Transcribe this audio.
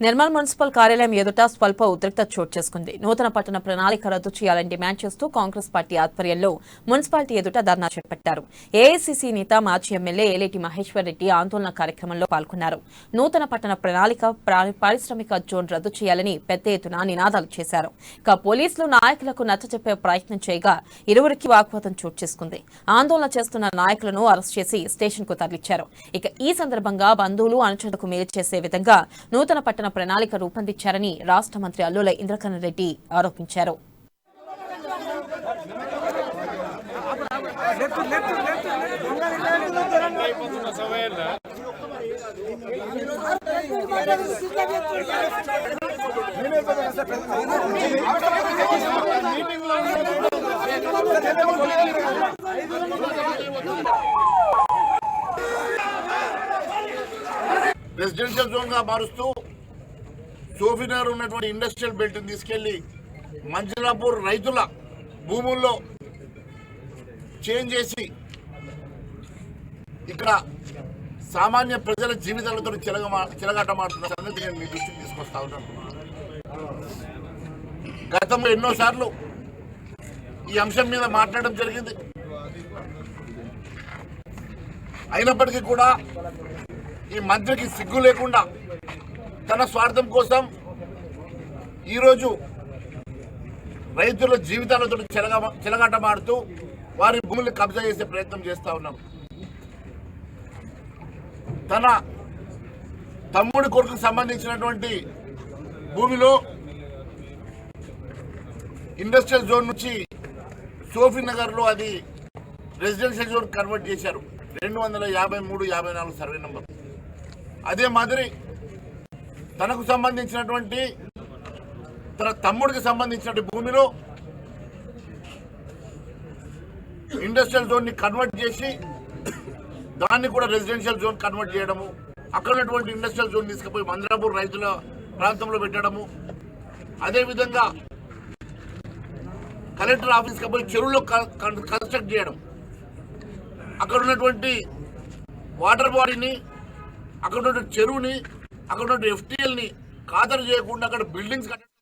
Nirmal municipal కార్యాలయం ఎదుట స్వల్ప ఉద్రిక్తత చోటు చేసుకుంది. నూతన పట్టణ ప్రణాళిక రద్దు చేయాలని డిమాండ్ చేస్తూ కాంగ్రెస్ పార్టీ ఆధ్వర్యంలో మున్సిపాలిటీ ఎదుట ధర్నా చేపట్టారు. ఏఐసీసీ నేత మాజీ ఎమ్మెల్యే ఏలేటి మహేశ్వర్ రెడ్డి ఆందోళన కార్యక్రమంలో పాల్గొన్నారు. నూతన పట్టణ ప్రణాళిక పారిశ్రామిక జోన్ రద్దు చేయాలని పెద్ద ఎత్తున నినాదాలు చేశారు. ఇక పోలీసులు నాయకులకు నచ్చజెప్పే ప్రయత్నం చేయగా ఇరువురికి వాగ్వాదం చోటు చేసుకుంది. ఆందోళన చేస్తున్న నాయకులను అరెస్ట్ చేసి స్టేషన్ కు తరలించారు. ఇక ఈ సందర్భంగా బంధువులు అనుచరులకు మేలు చేసే విధంగా నూతన పట్టణ ప్రణాళిక రూపొందించారని రాష్ట్ర మంత్రి అల్లుల ఇంద్రకరణ్ రెడ్డి ఆరోపించారు. రెసిడెన్షియల్ జోన్ గా మారుస్తూ సోఫీనగర్ ఉన్నటువంటి ఇండస్ట్రియల్ బెల్ట్ తీసుకెళ్లి మంజులాపూర్ రైతుల భూముల్లో చేంజ్ చేసి ఇక్కడ సామాన్య ప్రజల జీవితాలతో చెలగాటమాడుతున్న సంగతి నేను మీ దృష్టికి తీసుకొస్తా ఉన్నాను. గతంలో ఎన్నోసార్లు ఈ అంశం మీద మాట్లాడడం జరిగింది. అయినప్పటికీ కూడా ఈ మంత్రికి సిగ్గు లేకుండా తన స్వార్థం కోసం ఈరోజు రైతుల జీవితాలతో చెలగాటమాడుతూ వారి భూములు కబ్జా చేసే ప్రయత్నం చేస్తూ ఉన్నాం. తన తమ్ముడి కొడుకు సంబంధించినటువంటి భూమిలో ఇండస్ట్రియల్ జోన్ నుంచి సోఫీనగర్లో అది రెసిడెన్షియల్ జోన్ కన్వర్ట్ చేశారు. 253-54 సర్వే నంబర్. అదే మాదిరి తనకు సంబంధించినటువంటి తన తమ్ముడికి సంబంధించిన భూమిలో ఇండస్ట్రియల్ జోన్ ని కన్వర్ట్ చేసి దాన్ని కూడా రెసిడెన్షియల్ జోన్ కన్వర్ట్ చేయడము, అక్కడ ఉన్నటువంటి ఇండస్ట్రియల్ జోన్ తీసుకుపోయి మంజులాపూర్ రైతుల ప్రాంతంలో పెట్టడము, అదేవిధంగా కలెక్టర్ ఆఫీస్కి పోయి చెరువులో కన్స్ట్రక్ట్ చేయడం, అక్కడ ఉన్నటువంటి వాటర్ బాడీని, అక్కడ ఉన్నటువంటి చెరువుని, అక్కడ ఉన్నటువంటి FTL ని ఖాతరు చేయకుండా అక్కడ బిల్డింగ్స్ కట్టడం.